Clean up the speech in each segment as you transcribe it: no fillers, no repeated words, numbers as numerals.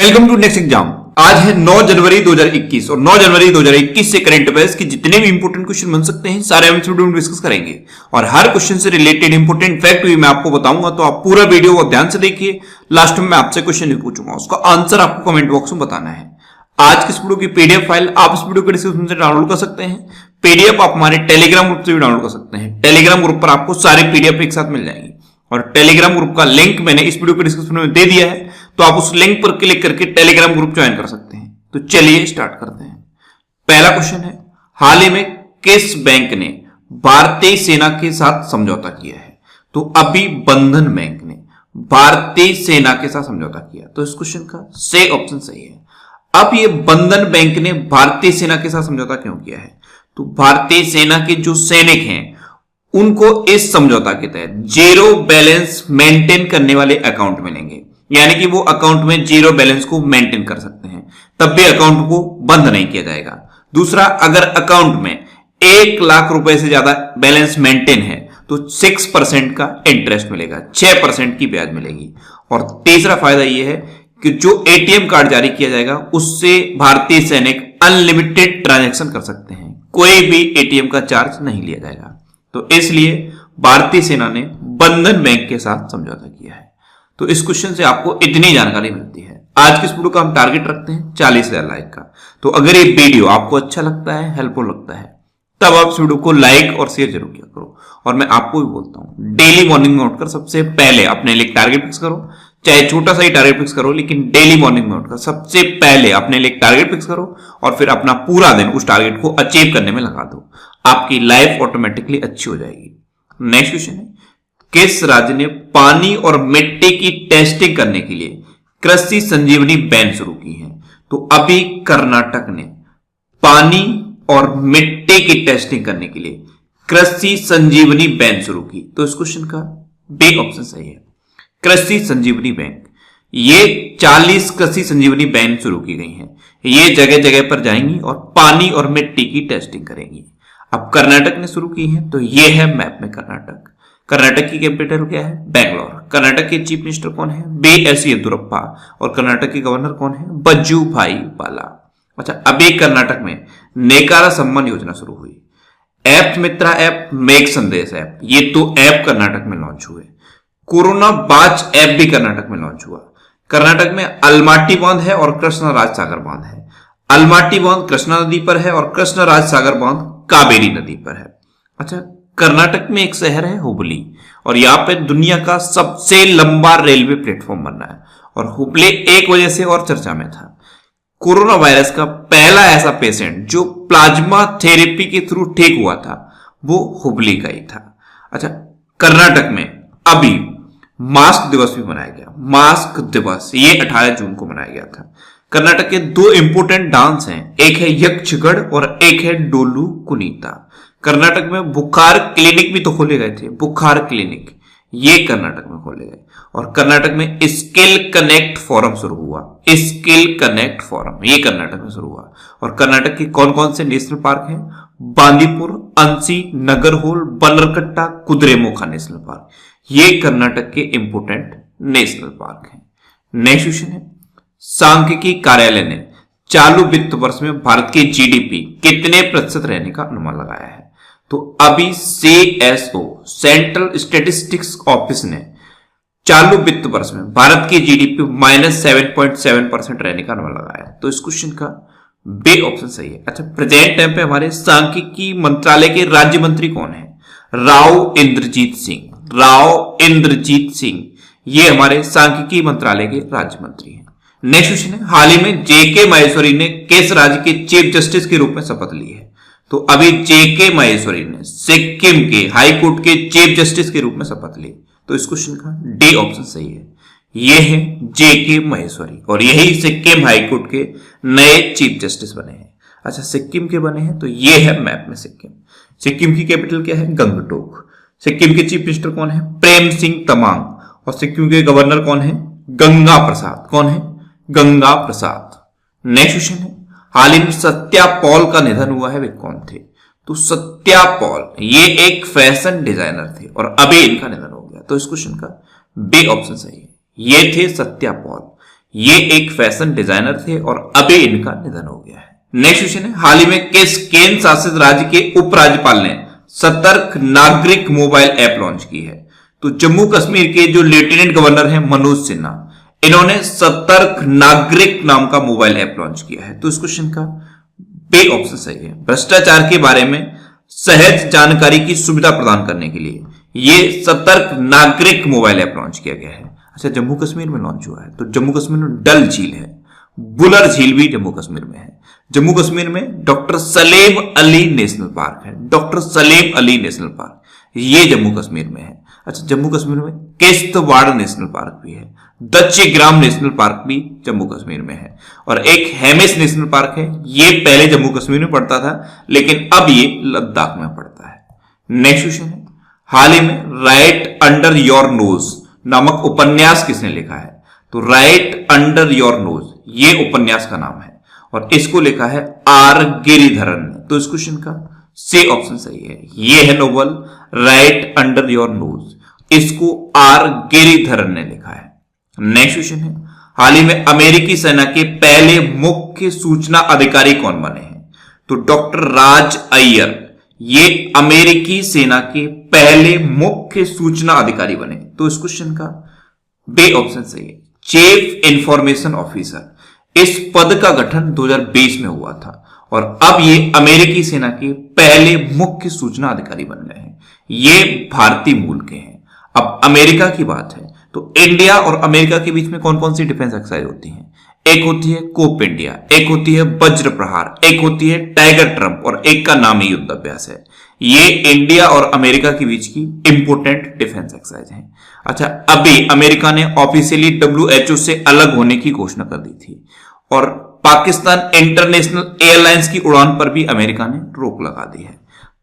Welcome to next exam. आज है 9 जनवरी 2021 और 9 जनवरी 2021 से करंट अफेयर्स के जितने भी इंपोर्टेंट क्वेश्चन बन सकते हैं सारे हम इस वीडियो में डिस्कस करेंगे और हर क्वेश्चन से रिलेटेड इंपोर्टेंट फैक्ट भी मैं आपको बताऊंगा, तो आप पूरा वीडियो को ध्यान से देखिए। लास्ट में मैं आपसे क्वेश्चन भी पूछूंगा, उसका आंसर आपको कमेंट बॉक्स में बताना है। आज की इस वीडियो की पीडीएफ फाइल आप इस वीडियो के डिस्क्रिप्शन से डाउनलोड कर सकते हैं। पीडीएफ आप हमारे टेलीग्राम ग्रुप से भी डाउनलोड कर सकते हैं। टेलीग्राम ग्रुप पर आपको सारे पीडीएफ एक साथ मिल जाएंगे और टेलीग्राम ग्रुप का लिंक मैंने इस वीडियो के डिस्क्रिप्शन में दे दिया है, तो आप उस लिंक पर क्लिक करके टेलीग्राम ग्रुप ज्वाइन कर सकते हैं। तो चलिए स्टार्ट करते हैं। पहला क्वेश्चन है, हाल ही में किस बैंक ने भारतीय सेना के साथ समझौता किया है? तो अभी बंधन बैंक ने भारतीय सेना के साथ समझौता किया, तो इस क्वेश्चन का से ऑप्शन सही है। अब ये बंधन बैंक ने भारतीय सेना के साथ समझौता क्यों किया है? तो भारतीय सेना के जो सैनिक हैं उनको इस समझौता के तहत जीरो बैलेंस मेंटेन करने वाले अकाउंट मिलेंगे, यानी कि वो अकाउंट में जीरो बैलेंस को मेंटेन कर सकते हैं, तब भी अकाउंट को बंद नहीं किया जाएगा। दूसरा, अगर अकाउंट में 1 लाख रुपए से ज्यादा बैलेंस मेंटेन है तो 6% का इंटरेस्ट मिलेगा, 6% की ब्याज मिलेगी। और तीसरा फायदा यह है कि जो एटीएम कार्ड जारी किया जाएगा उससे भारतीय सैनिक अनलिमिटेड ट्रांजैक्शन कर सकते हैं, कोई भी एटीएम का चार्ज नहीं लिया जाएगा। तो इसलिए भारतीय सेना ने बंधन बैंक के साथ समझौता किया है। तो इस क्वेश्चन से आपको इतनी जानकारी मिलती है। आज के इस वीडियो का हम टारगेट रखते हैं 40,000 लाइक का। तो अगर ये वीडियो आपको अच्छा लगता है, हेल्पफुल लगता है, तब आप इस वीडियो को लाइक और शेयर जरूर किया करो। और मैं आपको भी बोलता हूं, डेली मॉर्निंग में उठकर सबसे पहले अपने लिए टारगेट फिक्स करो, चाहे छोटा सा ही टारगेट फिक्स करो, लेकिन डेली मॉर्निंग में उठकर सबसे पहले अपने लिए टारगेट फिक्स करो और फिर अपना पूरा दिन उस टारगेट को अचीव करने में लगा दो। आपकी लाइफ ऑटोमेटिकली अच्छी हो जाएगी। नेक्स्ट क्वेश्चन है, किस राज्य ने पानी और मिट्टी की टेस्टिंग करने के लिए कृषि संजीवनी वैन शुरू की है? तो अभी कर्नाटक ने पानी और मिट्टी की टेस्टिंग करने के लिए कृषि संजीवनी वैन शुरू की, तो इस क्वेश्चन का बी ऑप्शन सही है। कृषि संजीवनी बैंक, ये 40 कृषि संजीवनी वैन शुरू की गई हैं। ये जगह जगह पर जाएंगी और पानी और मिट्टी की टेस्टिंग करेंगी। अब कर्नाटक ने शुरू की है, तो ये है मैप में कर्नाटक। कर्नाटक की कैपिटल क्या है? बैंगलोर। कर्नाटक के चीफ मिनिस्टर कौन है? बी.एस. येदियुरप्पा। और कर्नाटक के गवर्नर कौन है? वजुभाई वाला। अच्छा, अभी कर्नाटक में नेकारा सम्मान योजना शुरू हुई। ऐप मित्रा ऐप, मेघ संदेश ऐप, ये तो ऐप कर्नाटक में लॉन्च हुए। कोरोना बाच ऐप भी कर्नाटक में लॉन्च हुआ। कर्नाटक में अलमाटी बांध है और कृष्णा राज सागर बांध है। अलमाटी बांध कृष्णा नदी पर है और कृष्णा राज सागर बांध कावेरी नदी पर है। अच्छा, कर्नाटक में एक शहर है हुबली और यहां पे दुनिया का सबसे लंबा रेलवे प्लेटफॉर्म बन रहा है। और हुबली एक वजह से और चर्चा में था, कोरोना वायरस का पहला ऐसा पेशेंट जो प्लाज्मा थेरेपी के थ्रू ठीक हुआ था वो हुबली का ही था। अच्छा, कर्नाटक में अभी मास्क दिवस भी मनाया गया। मास्क दिवस ये 18 जून को मनाया गया था। कर्नाटक के 2 इंपोर्टेंट डांस हैं, एक है यक्षगढ़ और एक है डोलू कुनीता। कर्नाटक में बुखार क्लिनिक भी तो खोले गए थे, बुखार क्लिनिक ये कर्नाटक में खोले गए। और कर्नाटक में स्किल कनेक्ट फोरम शुरू हुआ। स्किल कनेक्ट फोरम ये कर्नाटक में शुरू हुआ। और कर्नाटक के कौन कौन से नेशनल पार्क हैं? बांदीपुर, अंसी, नगरहोल, बन्नरकट्टा, कुद्रेमुख नेशनल पार्क, ये कर्नाटक के इंपोर्टेंट नेशनल पार्क हैं। नेक्स्ट क्वेश्चन है, सांख्यिकी कार्यालय ने चालू वित्त वर्ष में भारत की जीडीपी कितने प्रतिशत रहने का अनुमान लगाया है? तो अभी सीएसओ सेंट्रल स्टैटिस्टिक्स ऑफिस ने चालू वित्त वर्ष में भारत की जीडीपी -7.7% रहने का अनुमान लगाया है, तो इस क्वेश्चन का बी ऑप्शन सही है। अच्छा, प्रेजेंट टाइम पे हमारे सांख्यिकी मंत्रालय के राज्य मंत्री कौन है? राव इंद्रजीत सिंह। राव इंद्रजीत सिंह ये हमारे सांख्यिकी मंत्रालय के राज्य मंत्री हैं। नेक्स्ट क्वेश्चन है, हाल ही में जेके माहेश्वरी ने किस राज्य के चीफ जस्टिस के रूप में शपथ ली है? तो अभी जेके माहेश्वरी ने सिक्किम के हाई कोर्ट के चीफ जस्टिस के रूप में शपथ ली, तो इस क्वेश्चन का डी ऑप्शन सही है। ये है जेके माहेश्वरी और यही सिक्किम हाई कोर्ट के नए चीफ जस्टिस बने हैं। अच्छा, सिक्किम के बने हैं, तो ये है मैप में सिक्किम। सिक्किम की कैपिटल क्या है? गंगटोक। सिक्किम के चीफ मिनिस्टर कौन है? प्रेम सिंह तमांग। और सिक्किम के गवर्नर कौन है? गंगा प्रसाद। कौन है? गंगा प्रसाद। नेक्स्ट क्वेश्चन है, हाल ही में सत्या पॉल का निधन हुआ है, वे कौन थे? तो सत्या पॉल ये एक फैशन डिजाइनर थे और अभी इनका निधन हो गया, तो इस क्वेश्चन का बी ऑप्शन सही है। ये थे सत्या पॉल। ये एक फैशन डिजाइनर थे और अभी इनका निधन हो गया है। नेक्स्ट क्वेश्चन है, हाल ही में किस केंद्र शासित राज्य के उपराज्यपाल ने सतर्क नागरिक मोबाइल ऐप लॉन्च की है? तो जम्मू कश्मीर के जो लेफ्टिनेंट गवर्नर हैं मनोज सिन्हा, इन्होंने सतर्क नागरिक नाम का मोबाइल ऐप लॉन्च किया है। तो इस क्वेश्चन का बी ऑप्शन सही है। भ्रष्टाचार के बारे में सहज जानकारी की सुविधा प्रदान करने के लिए ये सतर्क नागरिक मोबाइल ऐप लॉन्च किया गया है। अच्छा, जम्मू कश्मीर में लॉन्च हुआ है। तो जम्मू कश्मीर में डल झील है, बुलर झील भी जम्मू कश्मीर में है। जम्मू कश्मीर में doctor Salim Ali national park है, doctor Salim Ali national park, ये जम्मू कश्मीर में है। अच्छा, जम्मू कश्मीर में किश्तवाड़ नेशनल पार्क भी है, दच्चीग्राम नेशनल पार्क भी जम्मू कश्मीर में है, और एक हेमिस नेशनल पार्क है। ये पहले जम्मू कश्मीर में पड़ता था, लेकिन अब ये लद्दाख में पड़ता है। नेक्स्ट क्वेश्चन है, हाल ही में राइट अंडर योर नोज नामक उपन्यास किसने लिखा है? तो राइट अंडर योर नोज ये उपन्यास का नाम है और इसको लिखा है आर गिरिधरन ने। तो इस क्वेश्चन का सी ऑप्शन सही है। ये है novel right under your nose, इसको आर गिरिधरन ने लिखा है। नेक्स्ट क्वेश्चन है, हाल ही में अमेरिकी सेना के पहले मुख्य सूचना अधिकारी कौन बने हैं? तो डॉक्टर राज अय्यर, ये अमेरिकी सेना के पहले मुख्य सूचना अधिकारी बने। तो इस क्वेश्चन का बी ऑप्शन सही है। चीफ इंफॉर्मेशन ऑफिसर, इस पद का गठन 2020 में हुआ था और अब ये अमेरिकी सेना के पहले मुख्य सूचना अधिकारी बन गए हैं। ये भारतीय मूल के हैं। अब अमेरिका की बात है तो इंडिया और अमेरिका के बीच में कौन कौन सी डिफेंस एक्सरसाइज होती हैं? एक होती है कोप इंडिया, एक होती है वज्र प्रहार, एक होती है टाइगर ट्रंप और एक का नाम ही युद्ध अभ्यास है। ये इंडिया और अमेरिका के बीच की इंपोर्टेंट डिफेंस एक्सरसाइज है। अच्छा, अभी अमेरिका ने ऑफिशियली WHO से अलग होने की घोषणा कर दी थी और पाकिस्तान इंटरनेशनल एयरलाइंस की उड़ान पर भी अमेरिका ने रोक लगा दी है।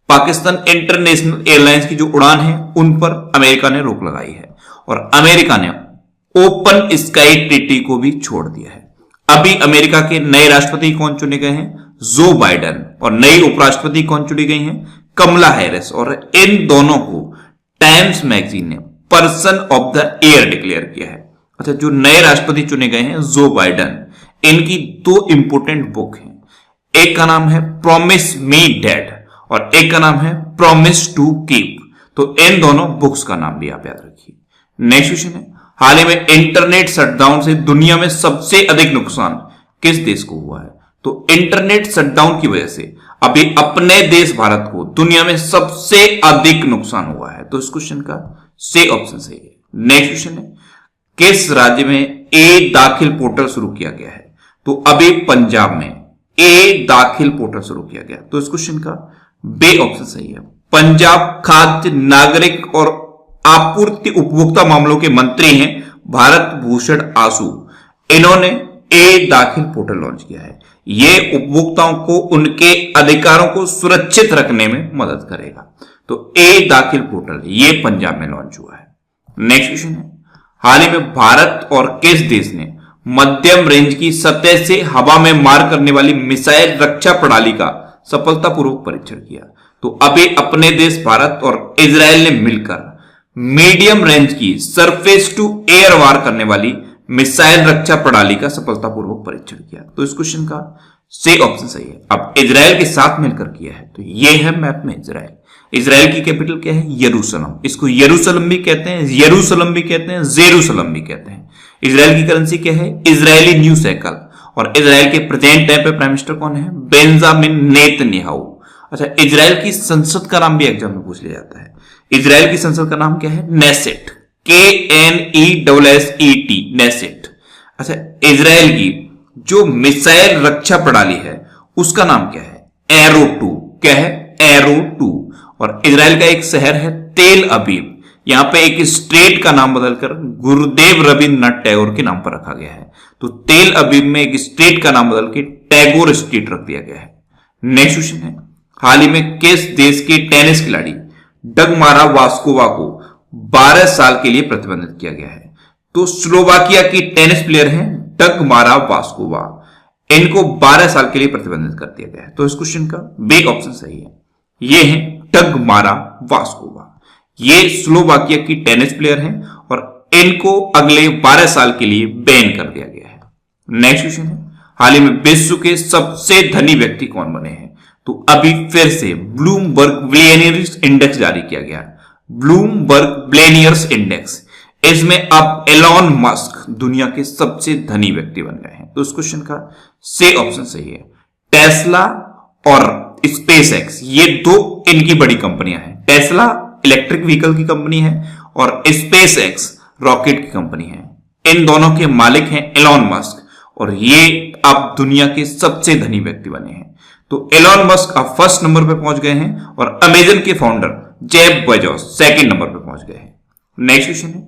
पाकिस्तान इंटरनेशनल एयरलाइंस की जो उड़ान है उन पर अमेरिका ने रोक लगाई है और अमेरिका ने ओपन स्काई ट्रीटी को भी छोड़ दिया है। अभी अमेरिका के नए राष्ट्रपति कौन चुने गए हैं? Joe Biden. और नई उपराष्ट्रपति कौन चुनी गई हैं? कमला हैरिस। और इन दोनों को टाइम्स मैगजीन ने person of the year declare किया है। अच्छा, जो नए राष्ट्रपति चुने गए हैं जो बाइडेन, इनकी दो इंपोर्टेंट बुक हैं। एक का नाम है प्रॉमिस मी डैड और एक का नाम है प्रॉमिस टू कीप। तो इन दोनों बुक्स का नाम भी आप याद रखिए। नेक्स्ट क्वेश्चन है, हाल ही में इंटरनेट शटडाउन से दुनिया में सबसे अधिक नुकसान किस देश को हुआ है? तो इंटरनेट शटडाउन की वजह से अभी अपने देश भारत को दुनिया में सबसे अधिक नुकसान हुआ है। तो इस क्वेश्चन का सी ऑप्शन सही है। नेक्स्ट क्वेश्चन है, किस राज्य में ए दाखिल पोर्टल शुरू किया गया है? तो अभी पंजाब में ए दाखिल पोर्टल शुरू किया गया। तो इस क्वेश्चन का बी ऑप्शन सही है। पंजाब खाद्य नागरिक और आपूर्ति उपभोक्ता मामलों के मंत्री हैं भारत भूषण आशु, इन्होंने ए दाखिल पोर्टल लॉन्च किया है। यह उपभोक्ताओं को उनके अधिकारों को सुरक्षित रखने में मदद करेगा। तो ए दाखिल पोर्टल ये पंजाब में लॉन्च हुआ है। नेक्स्ट क्वेश्चन है, हाल ही में भारत और किस देश ने मध्यम रेंज की सतह से हवा में मार करने वाली मिसाइल रक्षा प्रणाली का सफलतापूर्वक परीक्षण किया? तो अभी अपने देश भारत और इजराइल ने मिलकर मीडियम रेंज की सरफेस टू एयर वार करने वाली मिसाइल रक्षा प्रणाली का सफलतापूर्वक परीक्षण किया। तो इस क्वेश्चन का सी ऑप्शन सही है। अब इजराइल के साथ मिलकर किया है। तो ये है मैप में इजराइल। इजराइल की कैपिटल क्या है? यरूशलेम। इसको यरूशलेम भी कहते हैं, यरूशलेम भी कहते हैं, जेरूशलेम भी कहते हैं। इजराइल की करेंसी क्या है? Israeli new cycle. और इजराइल के प्रेजेंट टाइम पे प्राइम मिनिस्टर कौन है? Benjamin Netanyahu. अच्छा, इजराइल की संसद का नाम भी एग्जाम में पूछ लिया जाता है। इजराइल की संसद का नाम क्या है? Knesset, KNESSET, Knesset. अच्छा, इजराइल की जो मिसाइल रक्षा प्रणाली है उसका नाम क्या है? एरो 2। क्या है? एरो 2। और इजराइल का एक शहर है तेल अबीब, यहां पे एक स्ट्रीट का नाम बदलकर गुरुदेव रविन्द्रनाथ टैगोर के नाम पर रखा गया है। तो तेल अबीब में एक स्ट्रीट का नाम बदल के टैगोर स्ट्रीट रख दिया गया है। नेक्स्ट क्वेश्चन है, हाल ही में किस देश के टेनिस खिलाड़ी डगमारा वास्कोवा को 12 साल के लिए प्रतिबंधित किया गया है? तो स्लोवाकिया की टेनिस प्लेयर हैं डगमारा वास्कोवा, इनको 12 साल के लिए प्रतिबंधित कर दिया गया है। तो इस क्वेश्चन का बी ऑप्शन सही है। ये है डगमारा वास्कोवा, ये स्लोवाकिया की टेनिस प्लेयर हैं और इनको अगले 12 साल के लिए बैन कर दिया गया है। नेक्स्ट क्वेश्चन है, हाल ही में विश्व के सबसे धनी व्यक्ति कौन बने हैं? तो अभी फिर से ब्लूमबर्ग बिलियनियर्स इंडेक्स जारी किया गया है, ब्लूमबर्ग बिलियनियर्स इंडेक्स। इसमें अब एलॉन मस्क दुनिया के सबसे धनी व्यक्ति बन गए हैं। तो इस क्वेश्चन का सी ऑप्शन सही है। टेस्ला और स्पेस एक्स, ये दो इनकी बड़ी कंपनियां हैं। टेस्ला इलेक्ट्रिक व्हीकल की कंपनी है और स्पेस एक्स रॉकेट की कंपनी है। इन दोनों के मालिक हैं एलॉन मस्क और ये अब दुनिया के सबसे धनी व्यक्ति बने हैं। तो एलॉन मस्क अब फर्स्ट नंबर पे पहुंच गए हैं और अमेजन के founder Jeff Bezos second number पे पहुंच गए हैं। नेक्स्ट क्वेश्चन है,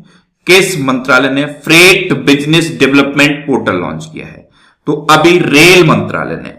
किस मंत्रालय ने freight business development portal launch किया है? तो अभी रेल मंत्रालय ने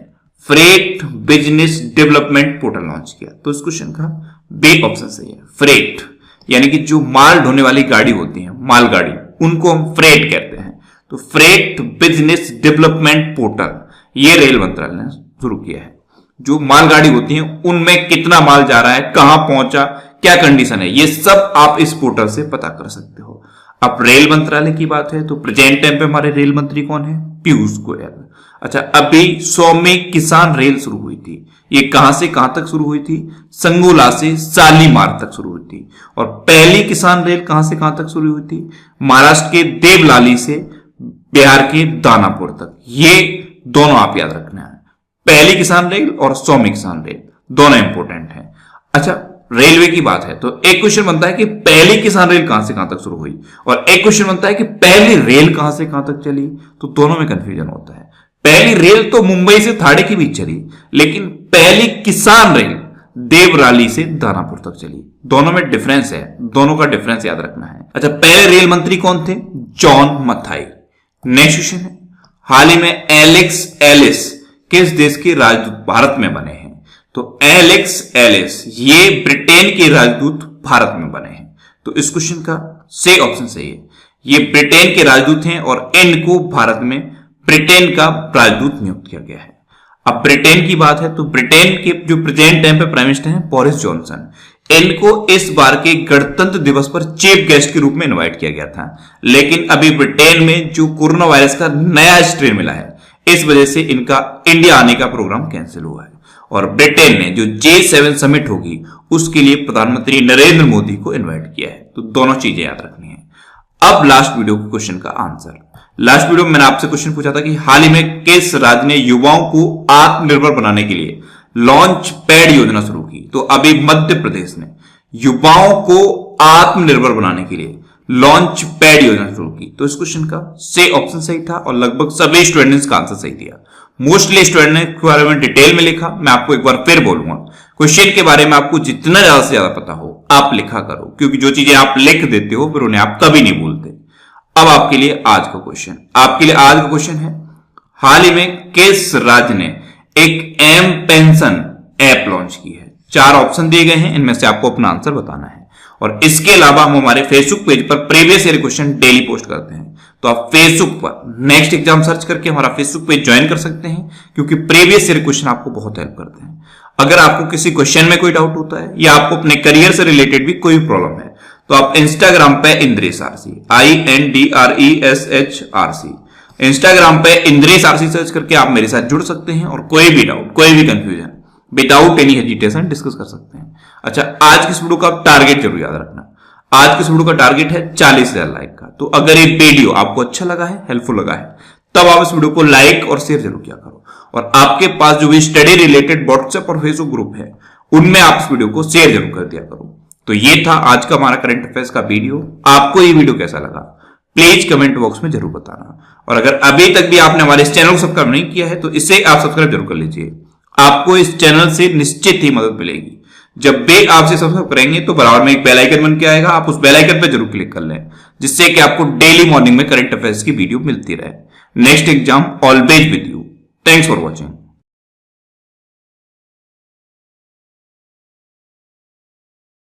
freight business development portal launch किया। तो इस क्वेश्चन का बी ऑप्शन सही है। फ्रेट यानी कि जो माल ढोने वाली गाड़ी होती है, मालगाड़ी, उनको हम फ्रेट कहते हैं। तो फ्रेट बिजनेस डेवलपमेंट पोर्टल ये रेल मंत्रालय ने शुरू किया है। जो मालगाड़ी होती है उनमें कितना माल जा रहा है, कहां पहुंचा, क्या कंडीशन है, ये सब आप इस पोर्टल से पता कर सकते हो। अब रेल मंत्रालय की बात है तो प्रेजेंट टाइम पे हमारे रेल मंत्री कौन है? पीयूष गोयल। अच्छा, अभी 100वीं किसान रेल शुरू हुई थी। ये कहां से कहां तक शुरू हुई थी? संगोला से शालीमार तक शुरू हुई थी। और पहली किसान रेल कहां से कहां तक शुरू हुई थी? महाराष्ट्र के देवलाली से बिहार के दानापुर तक। ये दोनों आप याद रखना है, पहली किसान रेल और 100वीं किसान रेल, दोनों इंपोर्टेंट है। अच्छा, रेलवे की बात है तो एक क्वेश्चन बनता है कि पहली किसान रेल कहां से कहां तक शुरू हुई, और एक क्वेश्चन बनता है कि पहली रेल कहां से कहां तक चली। तो दोनों में कंफ्यूजन होता है। पहली रेल तो मुंबई से थाड़े के बीच चली, लेकिन पहली किसान रेल देवलाली से दानापुर तक चली। दोनों में डिफरेंस है, दोनों का डिफरेंस याद रखना है। अच्छा, पहले रेल मंत्री कौन थे? जॉन मथाई। नेक्स्ट क्वेश्चन है, हाल ही में एलेक्स एलिस किस देश के राजदूत भारत में बने हैं? तो एलेक्स एलिस ये ब्रिटेन के राजदूत भारत में बने हैं। तो इस क्वेश्चन का सी ऑप्शन सही है। ये ब्रिटेन के राजदूत हैं और इनको भारत में ब्रिटेन का राजदूत नियुक्त किया गया है। अब ब्रिटेन की बात है तो ब्रिटेन के जो प्रेजेंट टाइम पे प्राइम मिनिस्टर हैं बोरिस जॉनसन, इनको इस बार के गणतंत्र दिवस पर चीफ गेस्ट के रूप में इनवाइट किया गया था। लेकिन अभी ब्रिटेन में जो कोरोना वायरस का नया स्ट्रेन मिला है, इस वजह से इनका इंडिया आने का प्रोग्राम कैंसिल हुआ है। और ब्रिटेन ने जो G7 समिट होगी उसके लिए प्रधानमंत्री नरेंद्र मोदी को इनवाइट किया है। तो दोनों चीजें याद रखनी है। अब लास्ट वीडियो के क्वेश्चन का आंसर। लास्ट वीडियो में मैंने आपसे क्वेश्चन पूछा था कि हाल ही में किस राज्य ने युवाओं को आत्मनिर्भर बनाने के लिए लॉन्च पैड योजना शुरू की? तो अभी मध्य प्रदेश ने युवाओं को आत्मनिर्भर बनाने के लिए लॉन्च पैड योजना शुरू की। तो इस क्वेश्चन का सी ऑप्शन सही था और लगभग सभी स्टूडेंट्स का आंसर सही दिया। मोस्टली स्टूडेंट ने इसके बारे में डिटेल में लिखा। मैं आपको एक बार फिर बोलूंगा, क्वेश्चन के बारे में आपको जितना ज्यादा से ज्यादा पता हो आप लिखा करो, क्योंकि जो चीजें आप लिख देते हो फिर उन्हें आप कभी नहीं भूलते। अब आपके लिए आज का क्वेश्चन, आपके लिए आज का क्वेश्चन है, हाल ही में किस राज्य ने एक एम पेंशन ऐप लॉन्च की है? 4 ऑप्शन दिए गए हैं, इनमें से आपको अपना आंसर बताना है। और इसके अलावा हम हमारे फेसबुक पेज पर previous year question daily post करते हैं। तो आप फेसबुक पर नेक्स्ट एग्जाम सर्च करके हमारा फेसबुक पेज ज्वाइन कर सकते हैं, क्योंकि प्रीवियस ईयर क्वेश्चन आपको बहुत हेल्प करते हैं। अगर आपको किसी क्वेश्चन में कोई डाउट होता है या आपको अपने करियर से रिलेटेड भी कोई प्रॉब्लम है तो आप इंस्टाग्राम पे इंद्रेश आरसी INDRESHRC इंस्टाग्राम पे इंद्रेश आरसी सर्च करके आप मेरे साथ जुड़ सकते हैं और कोई भी डाउट, कोई भी confusion without any hesitation discuss कर सकते हैं। अच्छा, आज की इस वीडियो का टारगेट जरूर याद रखना। आज की इस वीडियो का टारगेट है 40,000 लाइक का। तो अगर ये वीडियो आपको अच्छा लगा है, हेल्पफुल लगा है, तब आप इस वीडियो को लाइक और शेयर जरूर किया करो। और आपके पास जो भी स्टडी रिलेटेड व्हाट्सएप और फेसबुक ग्रुप है उनमें आप इस वीडियो को शेयर जरूर कर दिया करो। तो ये था आज का हमारा करंट अफेयर्स का वीडियो। आपको ये वीडियो कैसा लगा प्लीज कमेंट बॉक्स में जरूर बताना। और अगर अभी तक भी आपने हमारे इस चैनल को सब्सक्राइब नहीं किया है तो इसे आप सब्सक्राइब जरूर कर लीजिए। आपको इस चैनल से निश्चित ही मदद मिलेगी। जब भी आपसे सब्सक्राइब करेंगे तो बराबर में एक बेल आइकन बन के आएगा, आप उस बेल आइकन पे जरूर क्लिक कर लें, जिससे कि आपको डेली मॉर्निंग में करंट अफेयर्स की वीडियो मिलती रहे। Next exam always with you. Thanks for watching.